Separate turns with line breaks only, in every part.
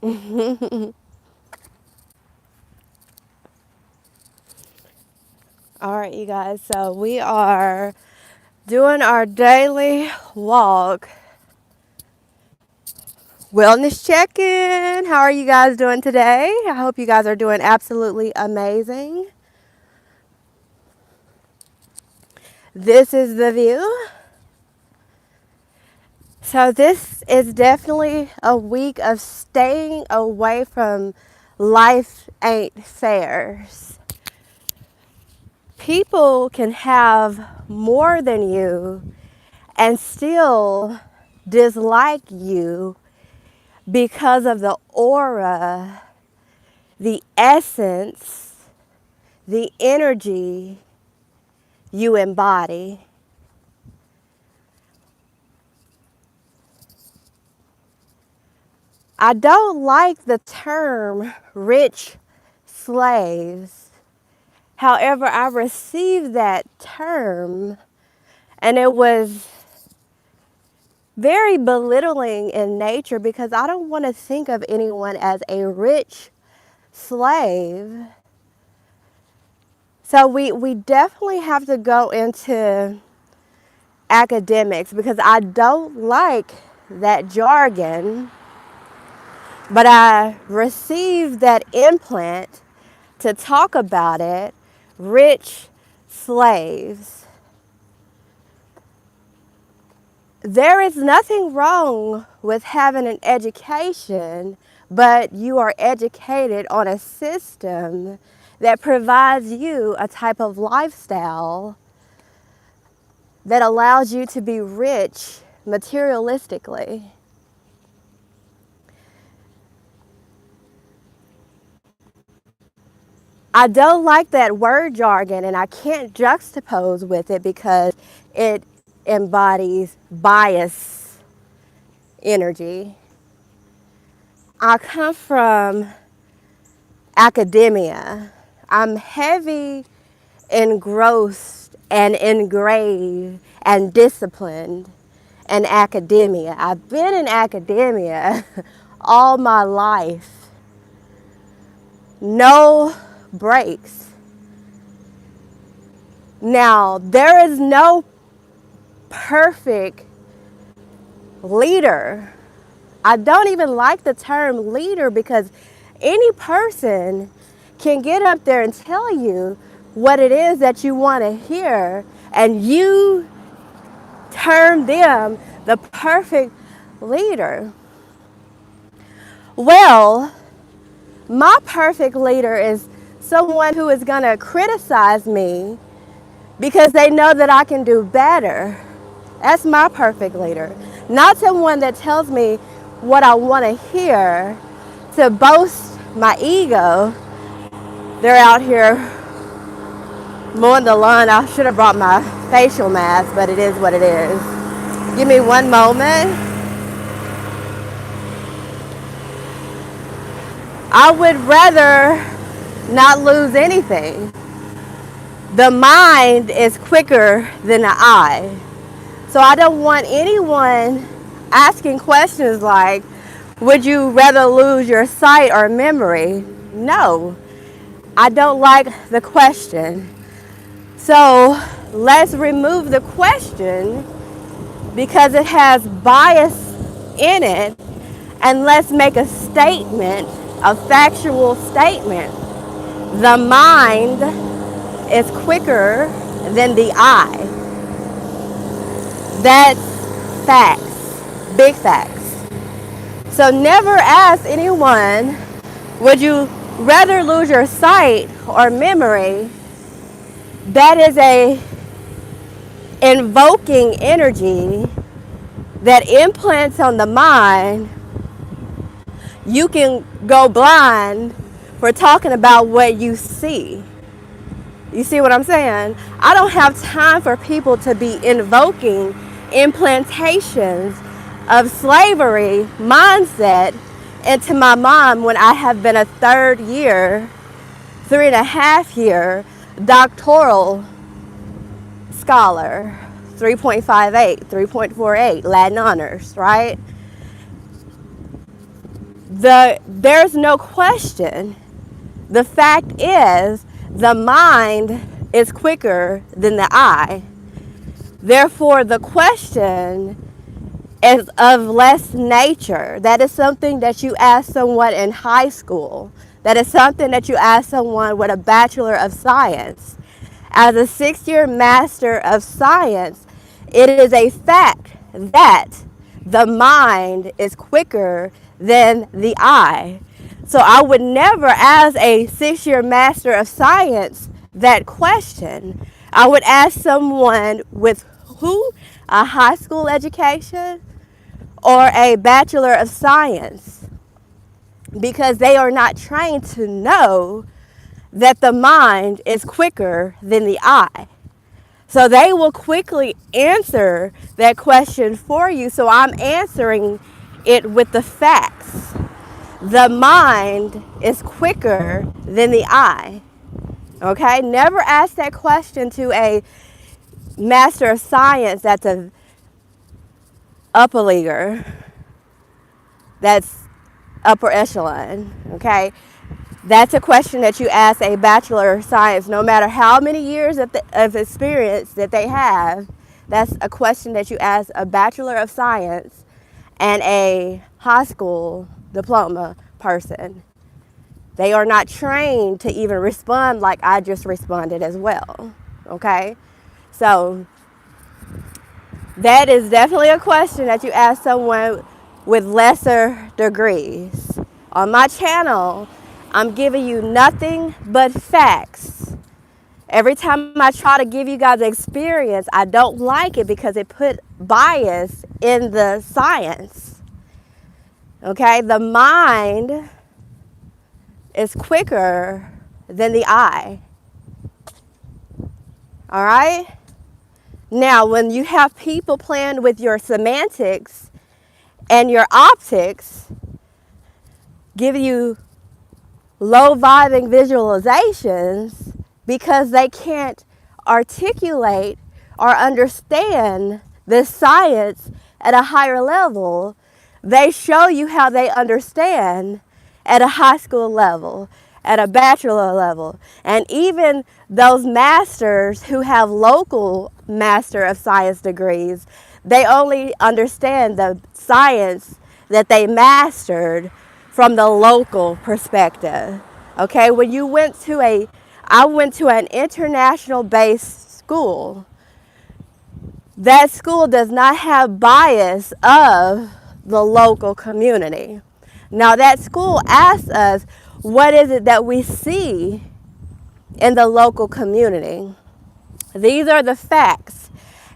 All right, you guys. So we are doing our daily walk. Wellness check-in. How are you guys doing today? I hope you guys are doing absolutely amazing. This is the view. So this is definitely a week of staying away from life ain't fairs. People can have more than you and still dislike you because of the aura, the essence, the energy you embody. I don't like the term rich slaves. However, I received that term and it was very belittling in nature because I don't want to think of anyone as a rich slave. So we definitely have to go into academics because I don't like that jargon, but I received that implant to talk about it, rich slaves. There is nothing wrong with having an education, but you are educated on a system that provides you a type of lifestyle that allows you to be rich materialistically. I don't like that word jargon and I can't juxtapose with it because it embodies bias energy. I come from academia. I'm heavy engrossed and engraved and disciplined in academia. I've been in academia all my life. No breaks. Now, there is no perfect leader. I don't even like the term leader because any person can get up there and tell you what it is that you want to hear, and you term them the perfect leader. Well, my perfect leader is someone who is going to criticize me because they know that I can do better. That's my perfect leader. Not someone that tells me what I want to hear to boast my ego. They're out here mowing the lawn. I should have brought my facial mask, but it is what it is. Give me one moment. I would rather not lose anything. The mind is quicker than the eye. So I don't want anyone asking questions like, would you rather lose your sight or memory? No, I don't like the question. So let's remove the question because it has bias in it, and let's make a statement, a factual statement. The mind is quicker than the eye. That's facts, big facts. So never ask anyone, would you rather lose your sight or memory? That is a invoking energy that implants on the mind. You can go blind for talking about what you see. You see what I'm saying? I don't have time for people to be invoking implantations of slavery mindset into my mind when I have been a third year, 3.5 year doctoral scholar, 3.58, 3.48 Latin honors, right? there's no question. The fact is, the mind is quicker than the eye. Therefore, the question is of less nature. That is something that you ask someone in high school. That is something that you ask someone with a Bachelor of Science. As a 6-year Master of Science, it is a fact that the mind is quicker than the eye. So I would never ask a 6-year Master of Science that question. I would ask someone with a high school education or a Bachelor of Science, because they are not trained to know that the mind is quicker than the eye. So they will quickly answer that question for you. So I'm answering it with the facts. The mind is quicker than the eye. Okay? Never ask that question to a Master of Science that's a upper leaguer, that's upper echelon. Okay? That's a question that you ask a Bachelor of Science, no matter how many years of experience that they have. That's a question that you ask a Bachelor of Science and a high school diploma person. They are not trained to even respond like I just responded as well. Okay? So that is definitely a question that you ask someone with lesser degrees. On my channel, I'm giving you nothing but facts. Every time I try to give you guys experience, I don't like it because it put bias in the science. Okay, the mind is quicker than the eye. All right? Now, when you have people playing with your semantics and your optics, give you low vibing visualizations because they can't articulate or understand the science at a higher level, they show you how they understand at a high school level, at a bachelor level. And even those masters who have local Master of Science degrees, they only understand the science that they mastered from the local perspective. Okay, when you I went to an international based school. That school does not have bias of the local community. Now that school asks us, what is it that we see in the local community? These are the facts.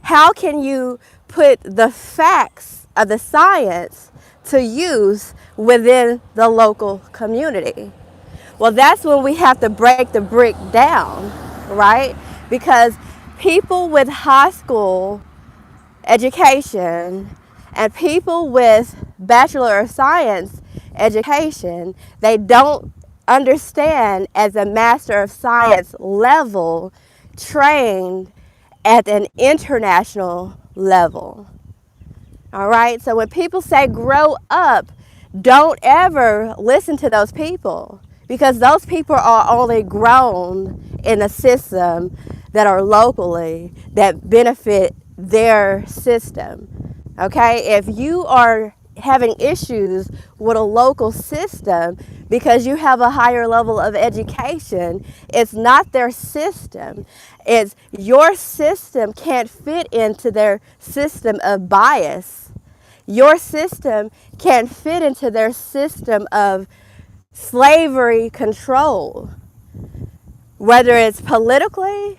How can you put the facts of the science to use within the local community? Well, that's when we have to break the brick down, right? Because people with high school education and people with Bachelor of Science education, they don't understand as a Master of Science level trained at an international level. All right, so when people say grow up, don't ever listen to those people, because those people are only grown in a system that are locally, that benefit their system. Okay, if you are having issues with a local system because you have a higher level of education, it's not their system. It's your system can't fit into their system of bias. Your system can't fit into their system of slavery control, whether it's politically,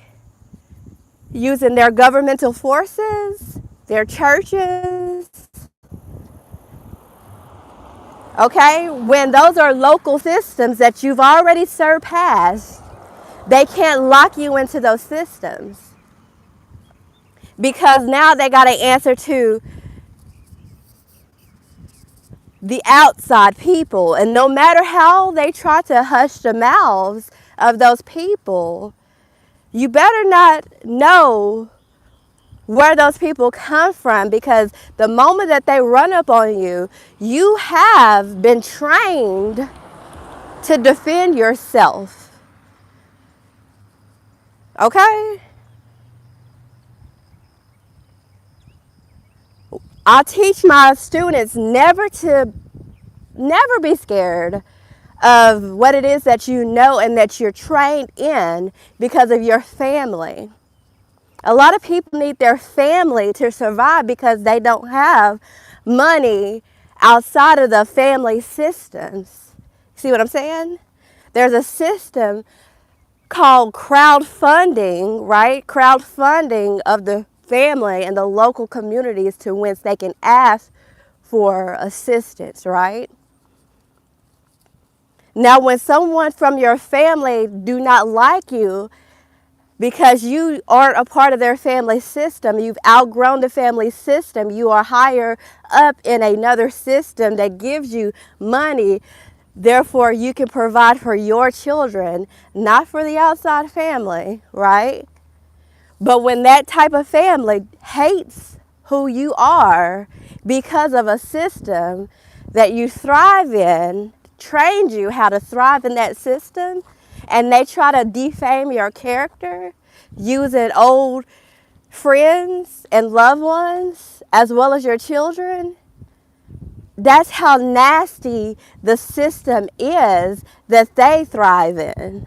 using their governmental forces, their churches. Okay, when those are local systems that you've already surpassed, they can't lock you into those systems, because now they got to answer to the outside people. And no matter how they try to hush the mouths of those people, you better not know where those people come from, because the moment that they run up on you, you have been trained to defend yourself. Okay? I teach my students never be scared of what it is that you know and that you're trained in because of your family. A lot of people need their family to survive because they don't have money outside of the family systems. See what I'm saying? There's a system called crowdfunding, right? Crowdfunding of the family and the local communities to whence they can ask for assistance, right? Now, when someone from your family do not like you because you aren't a part of their family system, you've outgrown the family system, you are higher up in another system that gives you money, therefore you can provide for your children, not for the outside family, right? But when that type of family hates who you are because of a system that you thrive in, trained you how to thrive in that system, and they try to defame your character using old friends and loved ones as well as your children, that's how nasty the system is that they thrive in.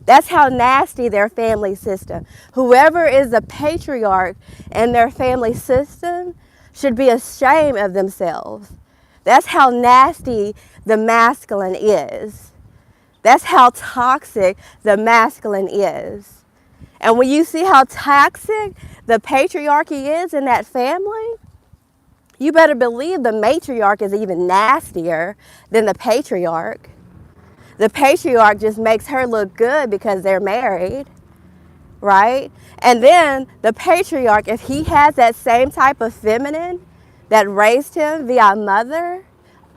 That's how nasty their family system. Whoever is the patriarch in their family system should be ashamed of themselves. That's how nasty the masculine is. That's how toxic the masculine is. And when you see how toxic the patriarchy is in that family, you better believe the matriarch is even nastier than the patriarch. The patriarch just makes her look good because they're married, right? And then the patriarch, if he has that same type of feminine that raised him via mother,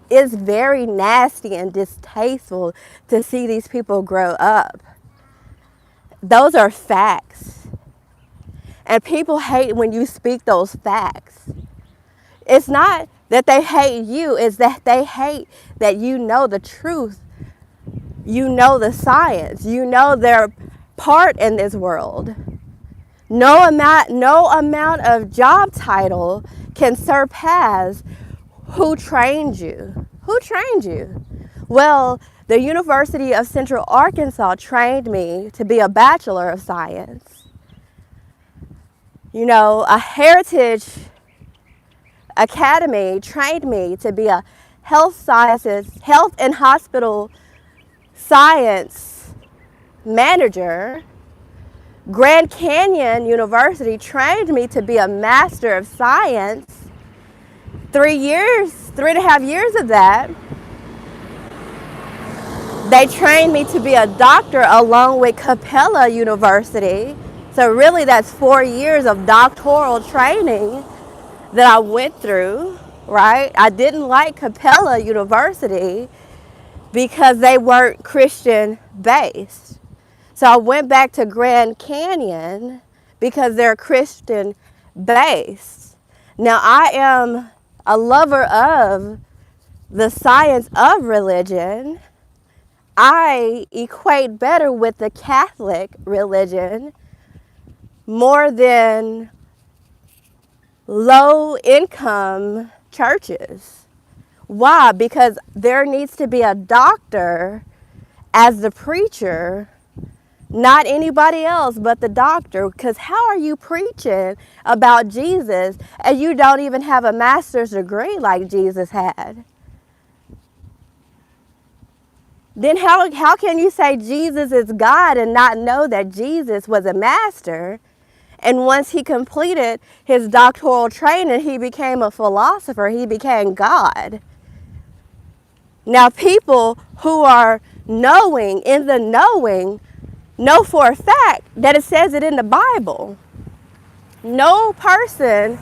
is very nasty and distasteful to see these people grow up. Those are facts. And people hate when you speak those facts. It's not that they hate you, it's that they hate that you know the truth. You know the science. You know their part in this world. No amount of job title can surpass who trained you. Who trained you? Well, the University of Central Arkansas trained me to be a Bachelor of Science. You know, a Heritage Academy trained me to be a health and hospital science manager. Grand Canyon University trained me to be a Master of Science. 3.5 years of that. They trained me to be a doctor along with Capella University. So really that's 4 years of doctoral training that I went through, right? I didn't like Capella University because they weren't Christian based. So I went back to Grand Canyon because they're Christian based. Now I am a lover of the science of religion. I equate better with the Catholic religion more than low income churches. Why? Because there needs to be a doctor as the preacher, not anybody else but the doctor. Because how are you preaching about Jesus and you don't even have a master's degree like Jesus had? Then how can you say Jesus is God and not know that Jesus was a master? And once he completed his doctoral training, he became a philosopher. He became God. Now, people who are knowing, in the knowing, know for a fact that it says it in the Bible. No person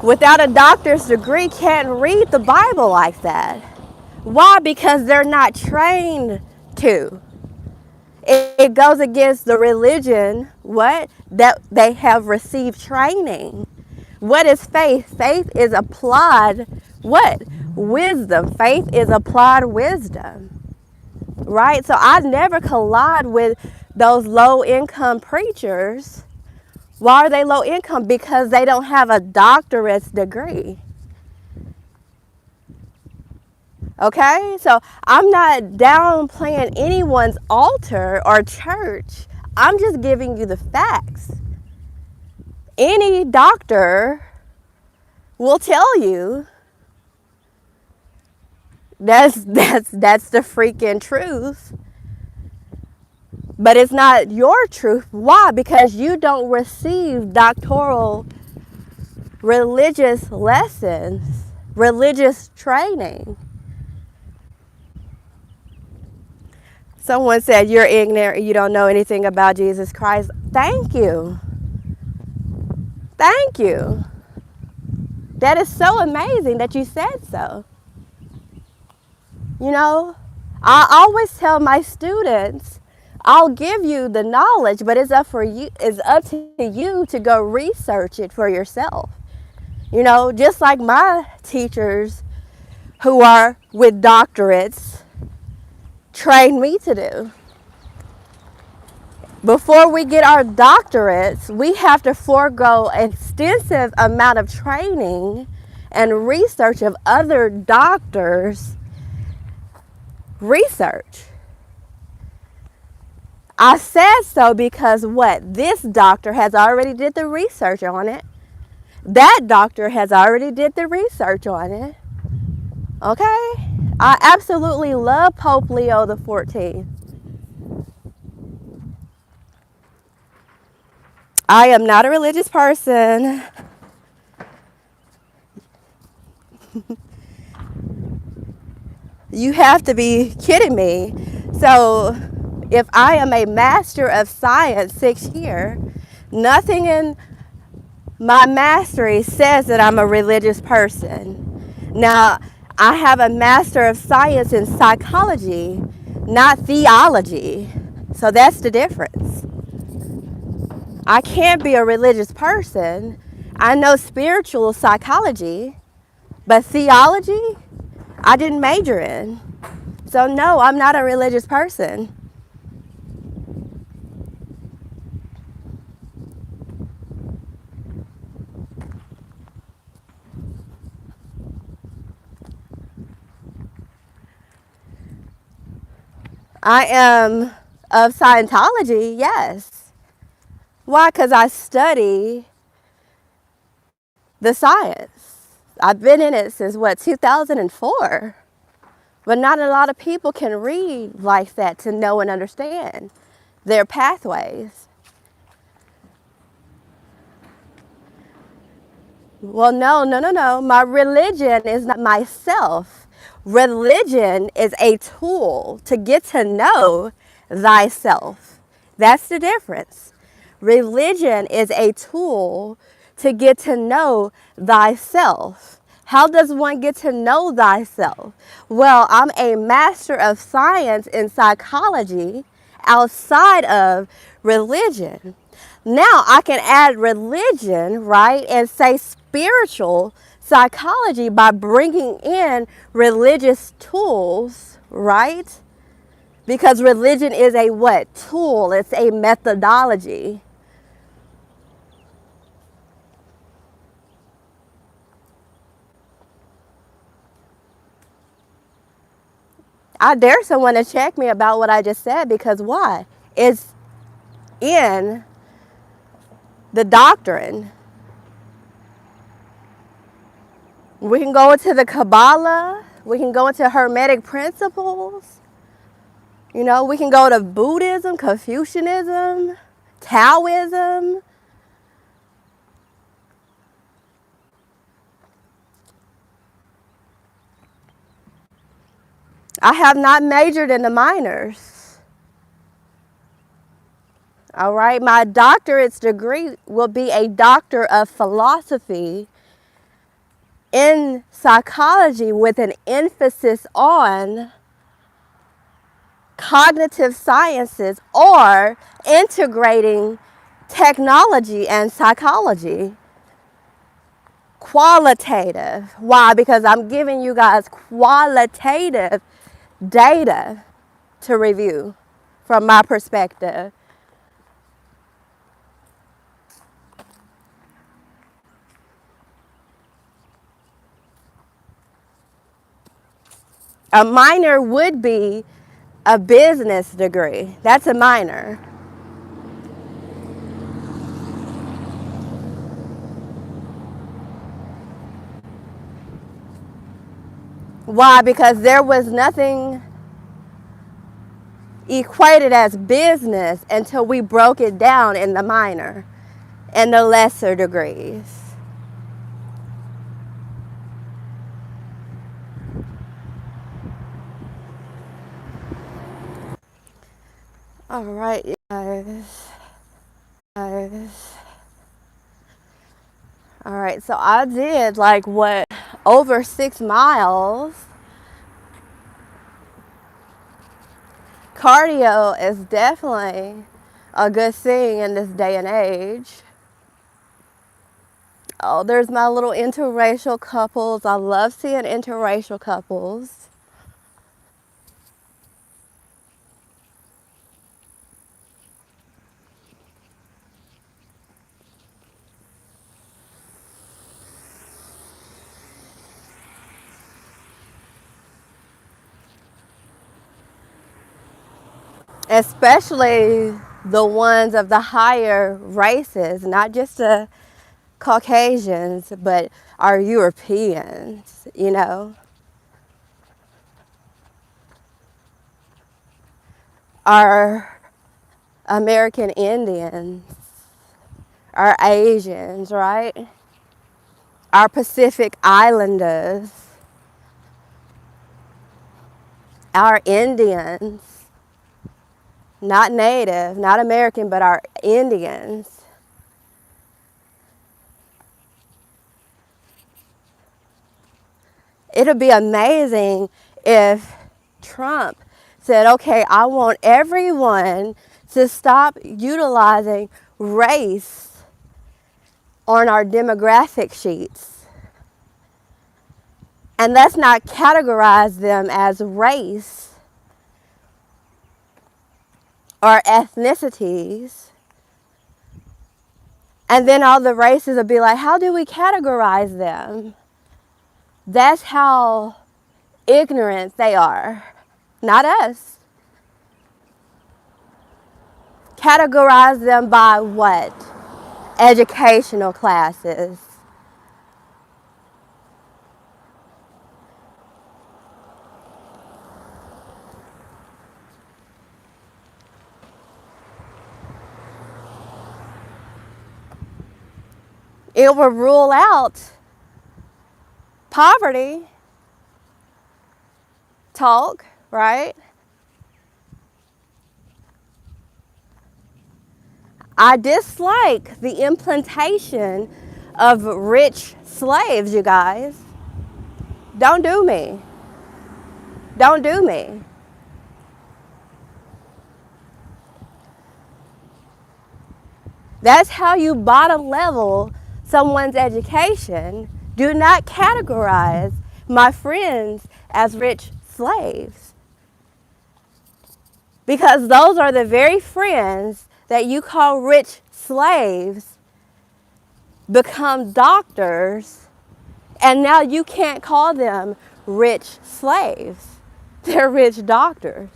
without a doctor's degree can't read the Bible like that. Why? Because they're not trained to. it goes against the religion, what? That they have received training. What is faith? Faith is applied, what? Wisdom. Faith is applied wisdom, right? So I never collide with those low income preachers. Why are they low income? Because they don't have a doctorate's degree. Okay, so I'm not downplaying anyone's altar or church. I'm just giving you the facts. Any doctor will tell you that's the freaking truth. But it's not your truth. Why? Because you don't receive doctoral religious lessons, religious training. Someone said, you're ignorant, you don't know anything about Jesus Christ. Thank you. Thank you. That is so amazing that you said so. You know, I always tell my students, I'll give you the knowledge, but it's up to you to go research it for yourself. You know, just like my teachers who are with doctorates train me to do. Before we get our doctorates, we have to forego an extensive amount of training and research of other doctors' research. I said so because what? This doctor has already did the research on it. That doctor has already did the research on it. Okay? I absolutely love Pope Leo the 14th. I am not a religious person. You have to be kidding me. So, if I am a Master of Science 6th year, nothing in my mastery says that I'm a religious person. Now, I have a Master of Science in psychology, not theology. So that's the difference. I can't be a religious person. I know spiritual psychology, but theology, I didn't major in. So no, I'm not a religious person. I am of Scientology, yes. Why? Because I study the science. I've been in it since, 2004. But not a lot of people can read like that to know and understand their pathways. Well, no. My religion is not myself. Religion is a tool to get to know thyself. That's the difference. Religion is a tool to get to know thyself. How does one get to know thyself? Well, I'm a Master of Science in psychology outside of religion. Now I can add religion, right, and say spiritual psychology by bringing in religious tools, right? Because religion is a what? Tool. It's a methodology. I dare someone to check me about what I just said, because why? It's in the doctrine. We can go into the Kabbalah. We can go into Hermetic principles. You know, we can go to Buddhism, Confucianism, Taoism. I have not majored in the minors. All right, my doctorate's degree will be a doctor of philosophy in psychology with an emphasis on cognitive sciences or integrating technology and psychology. Qualitative. Why? Because I'm giving you guys qualitative data to review from my perspective. A minor would be a business degree. That's a minor. Why? Because there was nothing equated as business until we broke it down in the minor and the lesser degrees. All right, you guys. All right, so I did like what, over 6 miles. Cardio is definitely a good thing in this day and age. Oh, there's my little interracial couples. I love seeing interracial couples. Especially the ones of the higher races, not just the Caucasians, but our Europeans, you know. Our American Indians, our Asians, right? Our Pacific Islanders, our Indians, not Native, not American, but our Indians. It'll be amazing if Trump said, okay, I want everyone to stop utilizing race on our demographic sheets. And let's not categorize them as race or ethnicities. And then all the races will be like, how do we categorize them? That's how ignorant they are, not us. Categorize them by what? Educational classes. It will rule out poverty talk, right? I dislike the implantation of rich slaves, you guys. Don't do me. Don't do me. That's how you bottom level someone's education. Do not categorize my friends as rich slaves. Because those are the very friends that you call rich slaves become doctors, and now you can't call them rich slaves. They're rich doctors.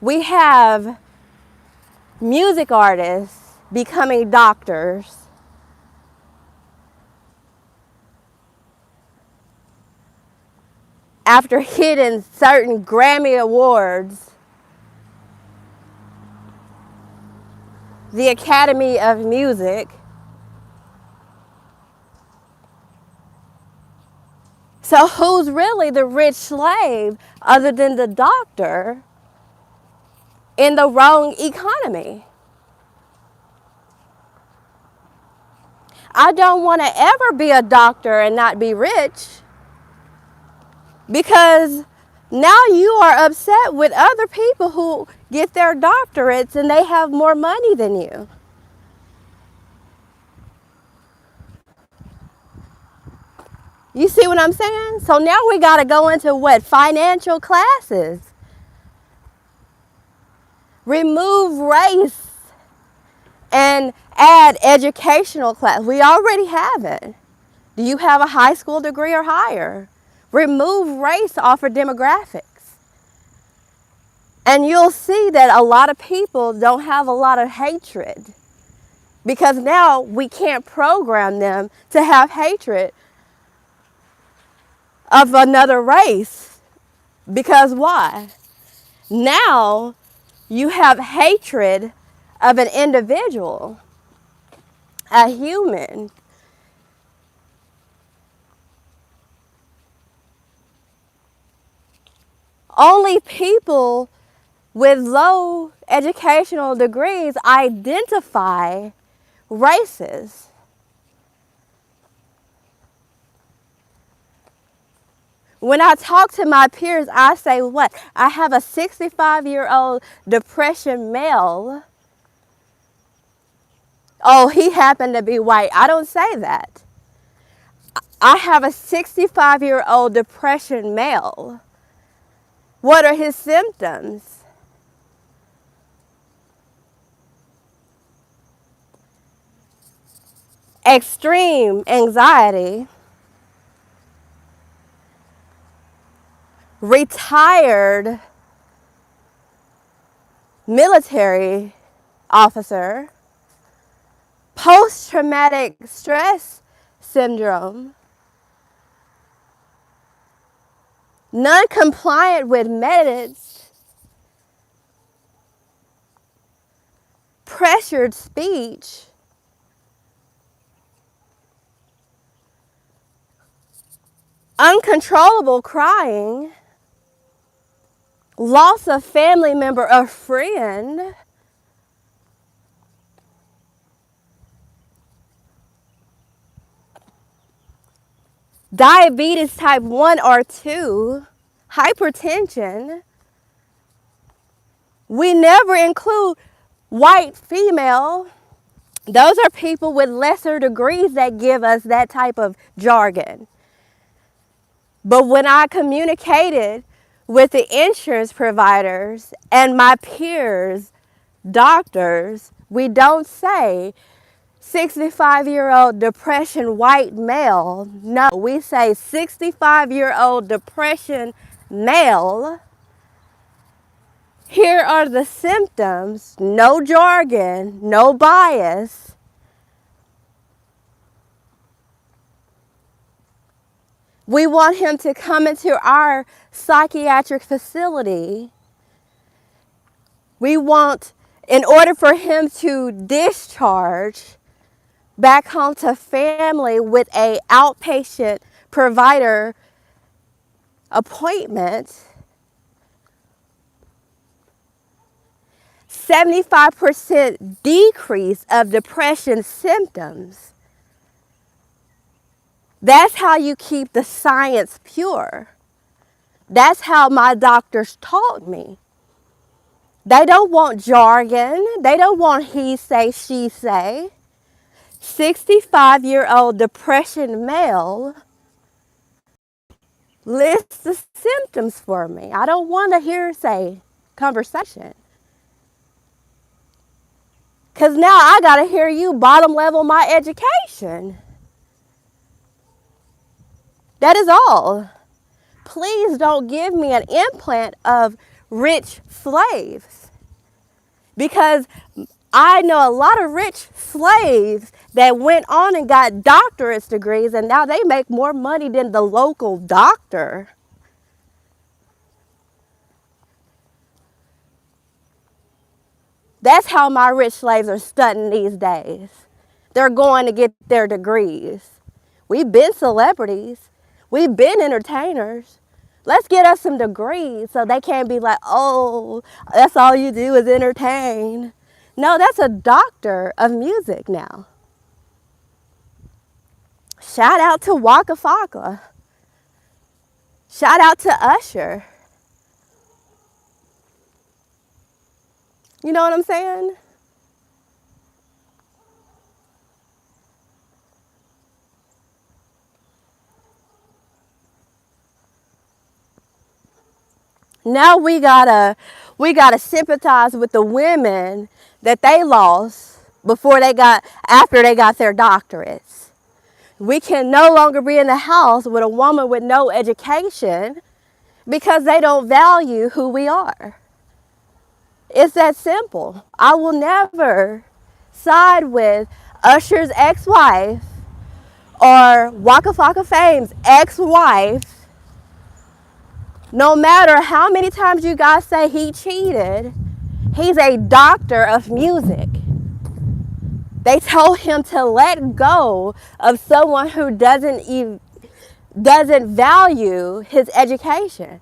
We have music artists becoming doctors. After hitting certain Grammy Awards, the Academy of Music. So who's really the rich slave other than the doctor in the wrong economy? I don't want to ever be a doctor and not be rich, because Now you are upset with other people who get their doctorates and they have more money than you. You see what I'm saying? So now we got to go into what? Financial classes. Remove race and add educational class. We already have it. Do you have a high school degree or higher? Remove race off of demographics. And you'll see that a lot of people don't have a lot of hatred, because now we can't program them to have hatred of another race. Because why? Now you have hatred of an individual, a human. Only people with low educational degrees identify races. When I talk to my peers, I say what? I have a 65-year-old depression male. Oh, he happened to be white. I don't say that. I have a 65-year-old depression male. What are his symptoms? Extreme anxiety, retired military officer, post-traumatic stress syndrome, non-compliant with meds, pressured speech, uncontrollable crying, loss of family member or friend, diabetes type 1 or 2, hypertension. We never include white female. Those are people with lesser degrees that give us that type of jargon. But when I communicated with the insurance providers and my peers, doctors, we don't say 65-year-old depression white male. No, we say 65-year-old depression male. Here are the symptoms, no jargon, no bias. We want him to come into our psychiatric facility. We want, in order for him to discharge back home to family with an outpatient provider appointment, 75% decrease of depression symptoms. That's how you keep the science pure. That's how my doctors taught me. They don't want jargon. They don't want he say, she say. 65-year-old depression male, list the symptoms for me. I don't want a hearsay conversation. Because now I got to hear you bottom level my education. That is all. Please don't give me an implant of rich slaves. Because I know a lot of rich slaves that went on and got doctorate degrees, and now they make more money than the local doctor. That's how my rich slaves are stunting these days. They're going to get their degrees. We've been celebrities. We've been entertainers. Let's get us some degrees so they can't be like, oh, that's all you do is entertain. No, that's a doctor of music now. Shout out to Waka Flocka. Shout out to Usher. You know what I'm saying? Now we gotta sympathize with the women that they lost after they got their doctorates. We can no longer be in the house with a woman with no education because they don't value who we are. It's that simple. I will never side with Usher's ex-wife or Waka Flocka Fame's ex-wife. No matter how many times you guys say he cheated, he's a doctor of music. They told him to let go of someone who doesn't value his education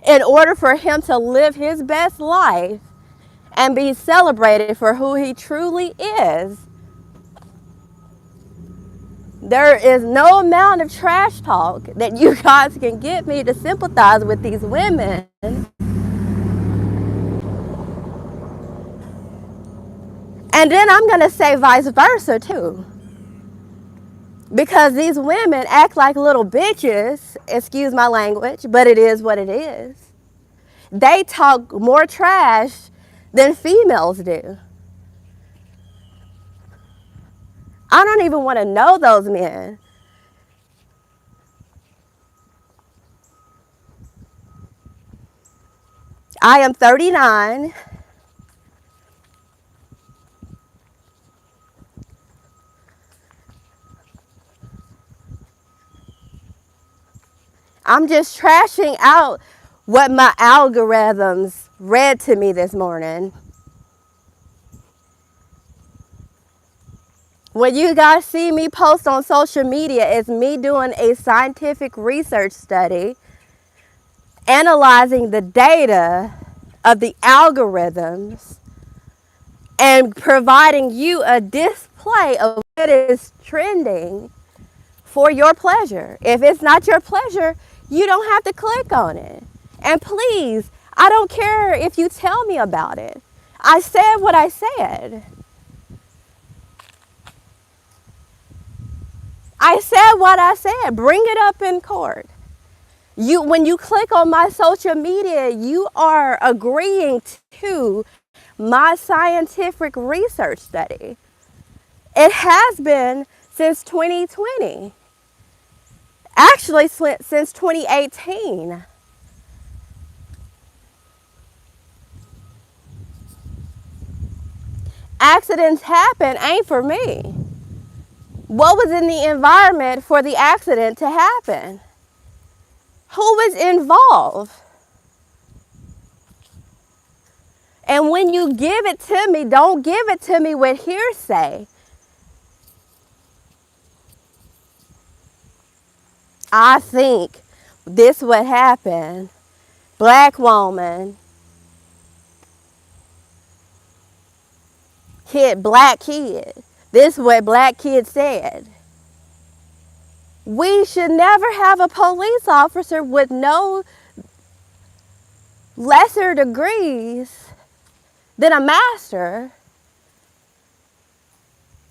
in order for him to live his best life and be celebrated for who he truly is. There is no amount of trash talk that you guys can get me to sympathize with these women. And then I'm going to say vice versa too. Because these women act like little bitches, excuse my language, but it is what it is. They talk more trash than females do. I don't even want to know those men. I am 39. I'm just trashing out what my algorithms read to me this morning. When you guys see me post on social media, it's me doing a scientific research study, analyzing the data of the algorithms, and providing you a display of what is trending for your pleasure. If it's not your pleasure, you don't have to click on it. And please, I don't care if you tell me about it. I said what I said. I said what I said. Bring it up in court. When you click on my social media, you are agreeing to my scientific research study. It has been since 2020. Actually, since 2018. Accidents happen ain't for me. What was in the environment for the accident to happen? Who was involved? And when you give it to me, don't give it to me with hearsay. I think this would happen. Black woman, black kid. This is what black kid said. We should never have a police officer with no lesser degrees than a master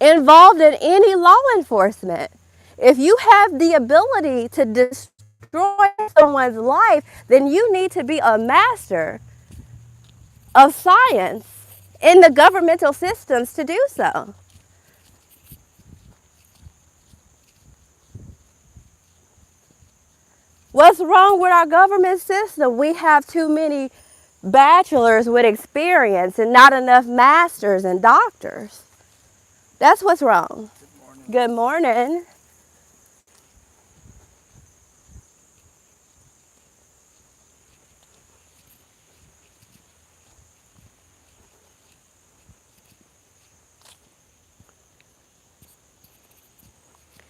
involved in any law enforcement. If you have the ability to destroy someone's life, then you need to be a master of science in the governmental systems to do so. What's wrong with our government system? We have too many bachelors with experience and not enough masters and doctors. That's what's wrong. Good morning. Good morning.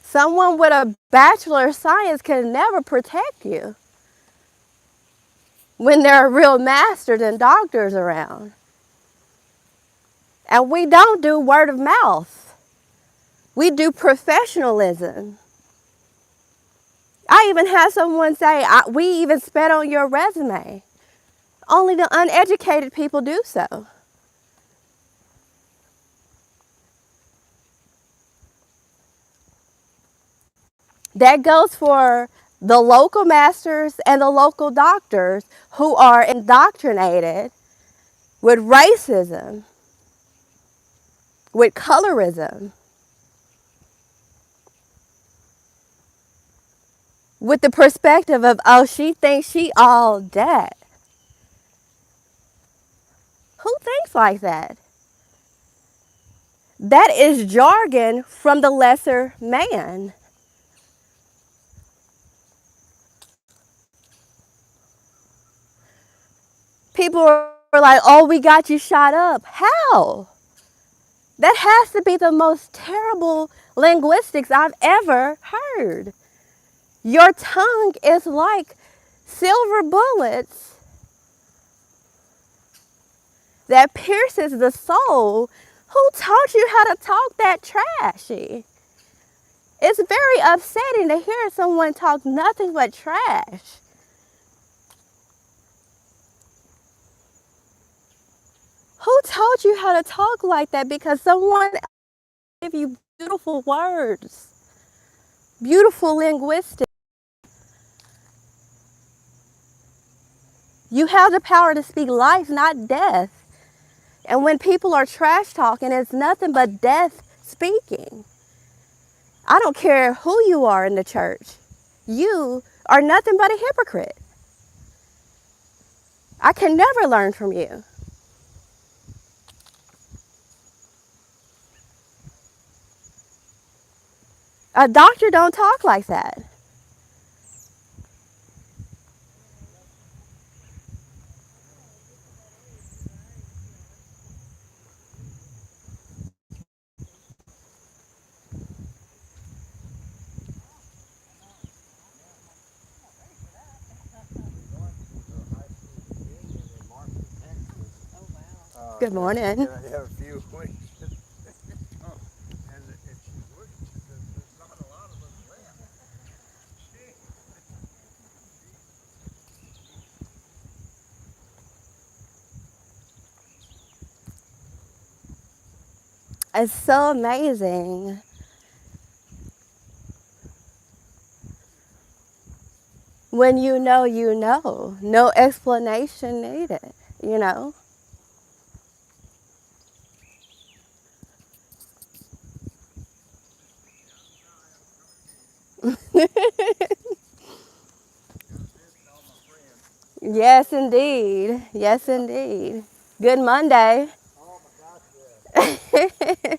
Someone with a Bachelor of Science can never protect you when there are real masters and doctors around. And we don't do word of mouth. We do professionalism. I even had someone say, we even spit on your resume. Only the uneducated people do so. That goes for the local masters and the local doctors who are indoctrinated with racism, with colorism, with the perspective of, oh, she thinks she all that. Who thinks like that? That is jargon from the lesser man. People are like, oh, we got you shot up. How? That has to be the most terrible linguistics I've ever heard. Your tongue is like silver bullets that pierces the soul. Who taught you how to talk that trashy? It's very upsetting to hear someone talk nothing but trash. Who taught you how to talk like that? Because someone gave you beautiful words, beautiful linguistics. You have the power to speak life, not death. And when people are trash talking, it's nothing but death speaking. I don't care who you are in the church. You are nothing but a hypocrite. I can never learn from you. A doctor don't talk like that. Good morning.
Can I have a few questions? Oh, and if she would, there's not a lot of us left.
It's so amazing. When you know, you know. No explanation needed, you know? Yes, indeed. Yes, indeed. Good Monday.
Oh my gosh, yeah.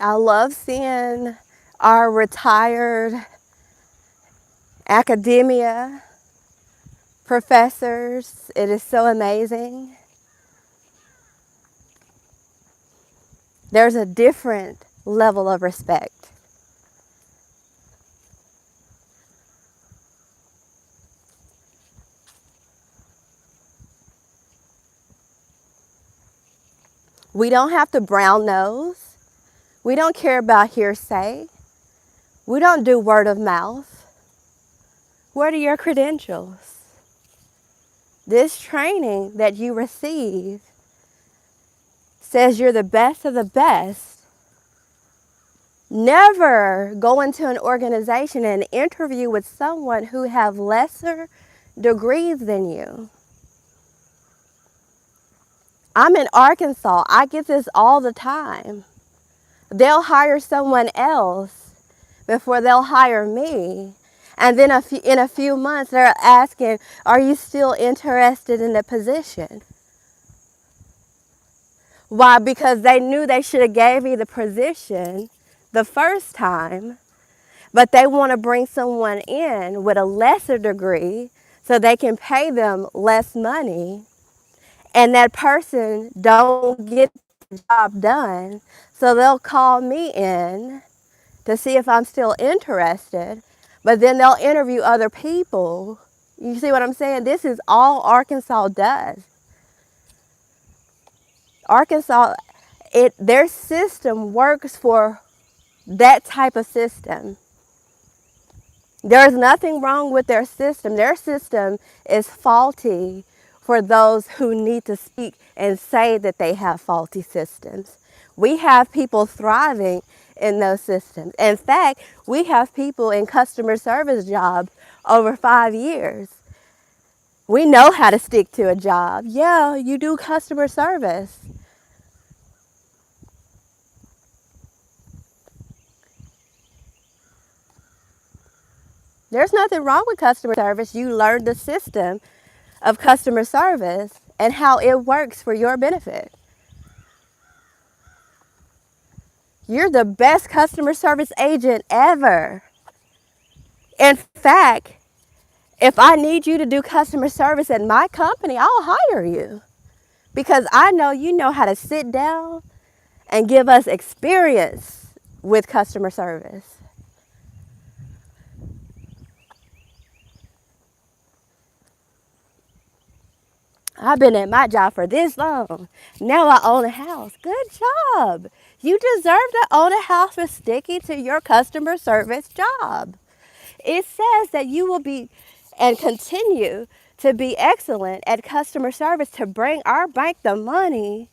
I love seeing our retired academia professors. It is so amazing. There's a different level of respect. We don't have to brown nose. We don't care about hearsay. We don't do word of mouth. What are your credentials? This training that you receive says you're the best of the best. Never go into an organization and interview with someone who have lesser degrees than you. I'm in Arkansas. I get this all the time. They'll hire someone else before they'll hire me. And then in a few months, they're asking, are you still interested in the position? Why? Because they knew they should have gave me the position the first time, but they want to bring someone in with a lesser degree so they can pay them less money, and that person don't get the job done. So they'll call me in to see if I'm still interested, but then they'll interview other people. You see what I'm saying? This is all Arkansas does. Arkansas, their system works for that type of system. There's nothing wrong with their system. Their system is faulty for those who need to speak and say that they have faulty systems. We have people thriving in those systems. In fact, we have people in customer service jobs over 5 years. We know how to stick to a job. Yeah, you do customer service. There's nothing wrong with customer service. You learn the system of customer service and how it works for your benefit. You're the best customer service agent ever. In fact, if I need you to do customer service at my company, I'll hire you because I know you know how to sit down and give us experience with customer service. I've been at my job for this long. Now I own a house. Good job. You deserve to own a house for sticking to your customer service job. It says that you will be and continue to be excellent at customer service to bring our bank the money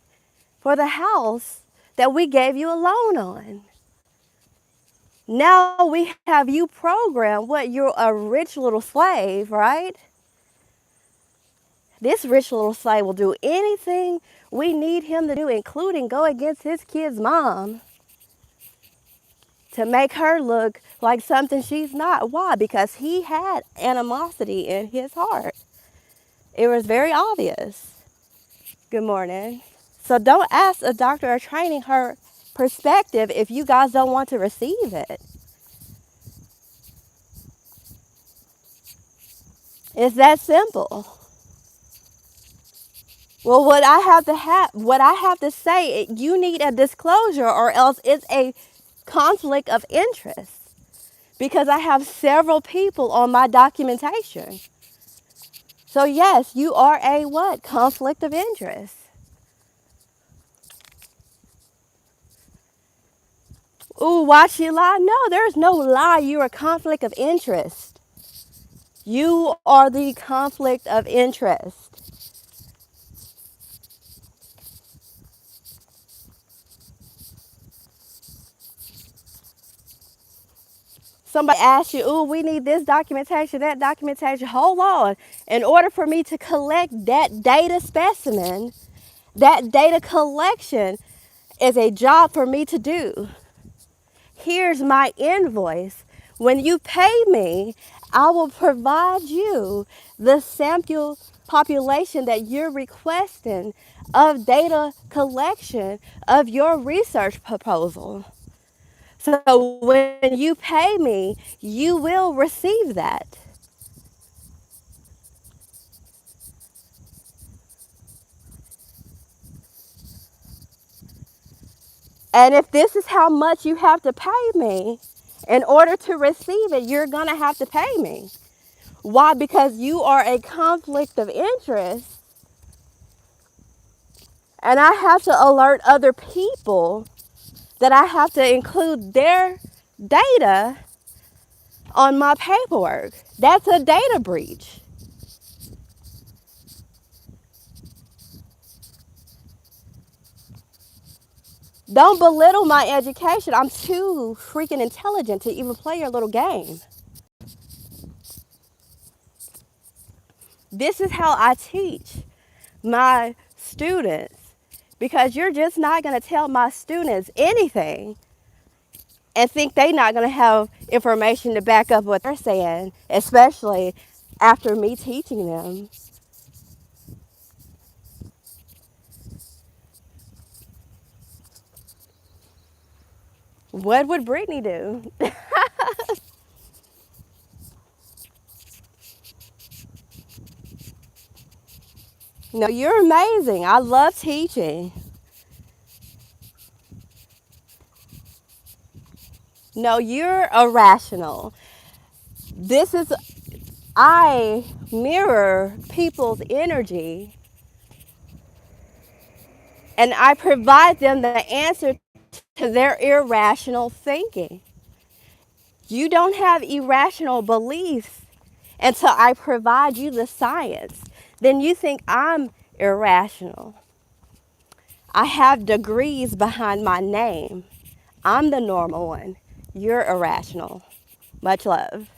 for the house that we gave you a loan on. Now we have you programmed what, you're a rich little slave, right? This rich little slave will do anything we need him to do, including go against his kid's mom to make her look like something she's not. Why? Because he had animosity in his heart. It was very obvious. Good morning. So don't ask a doctor or training her perspective if you guys don't want to receive it. It's that simple. Well, what I have to say, you need a disclosure or else it's a conflict of interest because I have several people on my documentation. So yes, you are a what? Conflict of interest. Ooh, why she lie? No, there's no lie. You're a conflict of interest. You are the conflict of interest. Somebody asks you, ooh, we need this documentation, that documentation. Hold on. In order for me to collect that data specimen, that data collection is a job for me to do. Here's my invoice. When you pay me, I will provide you the sample population that you're requesting of data collection of your research proposal. So when you pay me, you will receive that. And if this is how much you have to pay me, in order to receive it, you're going to have to pay me. Why? Because you are a conflict of interest. And I have to alert other people that I have to include their data on my paperwork. That's a data breach. Don't belittle my education. I'm too freaking intelligent to even play your little game. This is how I teach my students because you're just not going to tell my students anything and think they're not going to have information to back up what they're saying, especially after me teaching them. What would Brittany do? No, you're amazing. I love teaching. No, you're irrational. This is, I mirror people's energy and I provide them the answer to their irrational thinking. You don't have irrational beliefs until I provide you the science. Then you think I'm irrational. I have degrees behind my name. I'm the normal one. You're irrational. Much love.